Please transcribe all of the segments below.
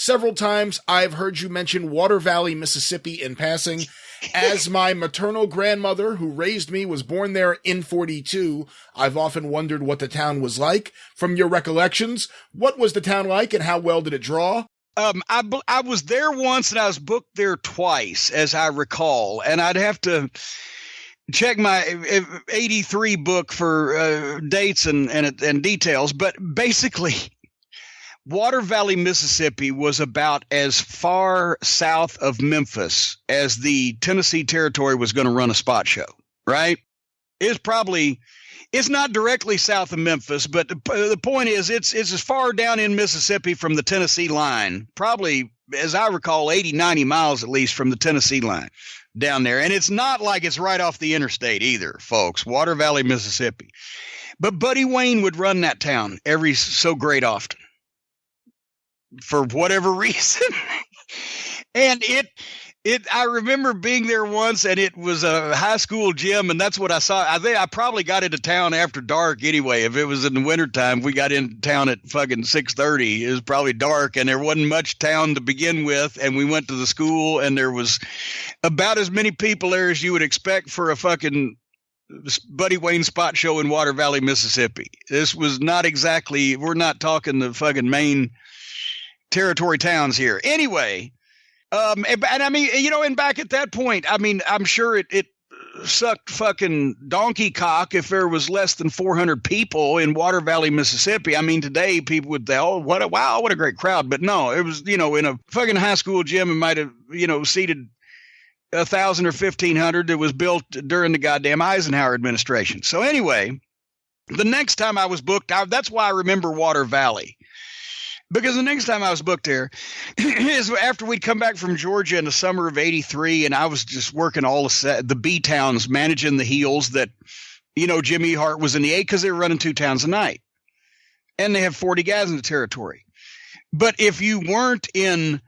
Several times I've heard you mention Water Valley, Mississippi in passing. As my maternal grandmother who raised me was born there in 42, I've often wondered what the town was like. From your recollections, what was the town like and how well did it draw? I was there once and I was booked there twice, as I recall, and I'd have to check my 83 book for dates and details. But basically, Water Valley, Mississippi was about as far south of Memphis as the Tennessee Territory was going to run a spot show, right? It's not directly south of Memphis, but the point is it's as far down in Mississippi from the Tennessee line, probably, as I recall, 80, 90 miles at least from the Tennessee line down there. And it's not like it's right off the interstate either, folks. Water Valley, Mississippi. But Buddy Wayne would run that town every so great often for whatever reason. And I remember being there once, and it was a high school gym, and that's what I saw. I think I probably got into town after dark anyway. If it was in the wintertime, we got into town at fucking 6:30. It was probably dark, and there wasn't much town to begin with, and we went to the school, and there was about as many people there as you would expect for a fucking Buddy Wayne spot show in Water Valley, Mississippi. This was not exactly, we're not talking the fucking main territory towns here. Anyway, and I mean, you know, and back at that point, I mean, I'm sure it sucked fucking donkey cock if there was less than 400 people in Water Valley, Mississippi. I mean, today people would say, oh, what a great crowd. But no, it was, you know, in a fucking high school gym, it might have, you know, seated 1,000 or 1,500 that was built during the goddamn Eisenhower administration. So anyway, the next time I was booked, that's why I remember Water Valley. Because the next time I was booked there is after we'd come back from Georgia in the summer of 83, and I was just working all the B towns, managing the heels that, you know, Jimmy Hart was in the A because they were running 2 towns a night. And they have 40 guys in the territory. But if you weren't in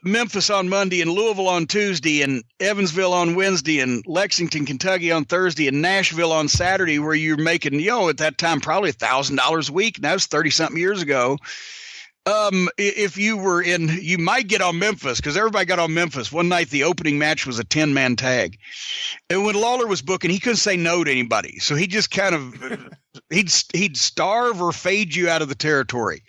Memphis on Monday and Louisville on Tuesday and Evansville on Wednesday and Lexington, Kentucky on Thursday and Nashville on Saturday, where you're making, you know, at that time, probably $1,000 a week. And that was 30 something years ago. If you were in, you might get on Memphis because everybody got on Memphis. One night, the opening match was a 10-man tag. And when Lawler was booking, he couldn't say no to anybody. So he just kind of, he'd starve or fade you out of the territory.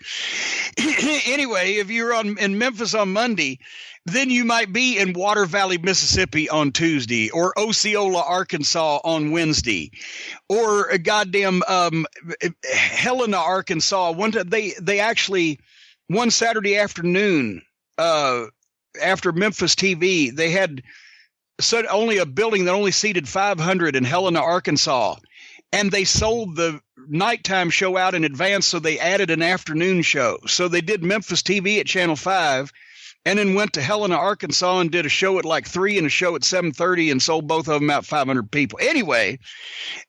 Anyway, if you're in Memphis on Monday, then you might be in Water Valley, Mississippi on Tuesday, or Osceola, Arkansas on Wednesday, or a goddamn Helena, Arkansas. They actually, one Saturday afternoon, after Memphis TV, they had only a building that only seated 500 in Helena, Arkansas. And they sold the nighttime show out in advance, so they added an afternoon show. So they did Memphis TV at Channel 5, and then went to Helena, Arkansas, and did a show at like 3 and a show at 7:30, and sold both of them out 500 people. Anyway,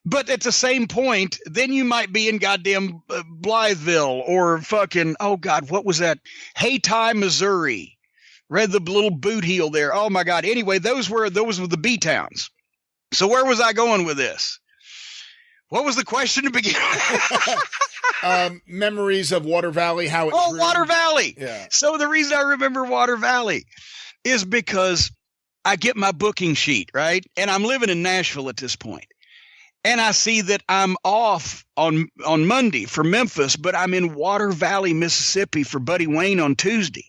but at the same point, then you might be in goddamn Blytheville or fucking, oh God, what was that? Hayti, Missouri. Read the little boot heel there. Oh my God. Anyway, those were the B towns. So where was I going with this? What was the question to begin with? Memories of Water Valley, how it Oh, grew. Water Valley. Yeah. So the reason I remember Water Valley is because I get my booking sheet, right? And I'm living in Nashville at this point. And I see that I'm off on Monday for Memphis, but I'm in Water Valley, Mississippi for Buddy Wayne on Tuesday.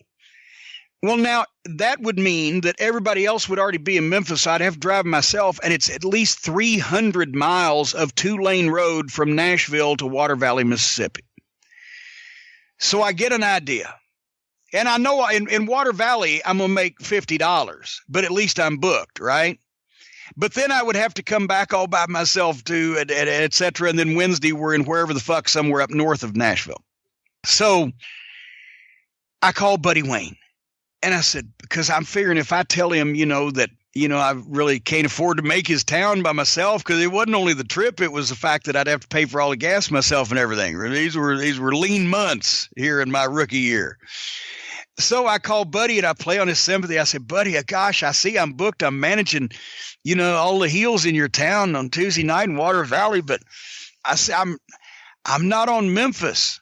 Well, now that would mean that everybody else would already be in Memphis. So I'd have to drive myself, and it's at least 300 miles of 2-lane road from Nashville to Water Valley, Mississippi. So I get an idea. And I know in Water Valley, I'm going to make $50, but at least I'm booked, right? But then I would have to come back all by myself too, et cetera. And then Wednesday, we're in wherever the fuck, somewhere up north of Nashville. So I called Buddy Wayne. And I said, because I'm figuring if I tell him, you know, that, you know, I really can't afford to make his town by myself, because it wasn't only the trip, it was the fact that I'd have to pay for all the gas myself and everything. These were lean months here in my rookie year. So I called Buddy and I play on his sympathy. I said, Buddy, gosh, I see I'm booked. I'm managing, you know, all the heels in your town on Tuesday night in Water Valley, but I said, I'm not on Memphis.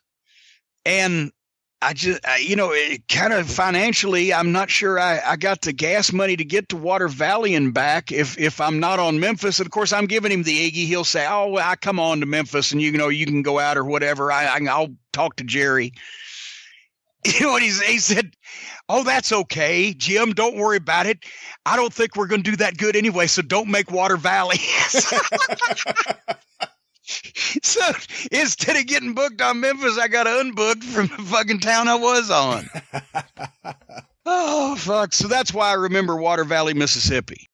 And kind of financially, I'm not sure I got the gas money to get to Water Valley and back if I'm not on Memphis. And of course, I'm giving him the Iggy. He'll say, "Oh, well, I come on to Memphis, and you can go out or whatever. I'll talk to Jerry." You know what he said? "Oh, that's okay, Jim. Don't worry about it. I don't think we're going to do that good anyway, so don't make Water Valley." So instead of getting booked on Memphis, I got unbooked from the fucking town I was on. Oh, fuck. So that's why I remember Water Valley, Mississippi.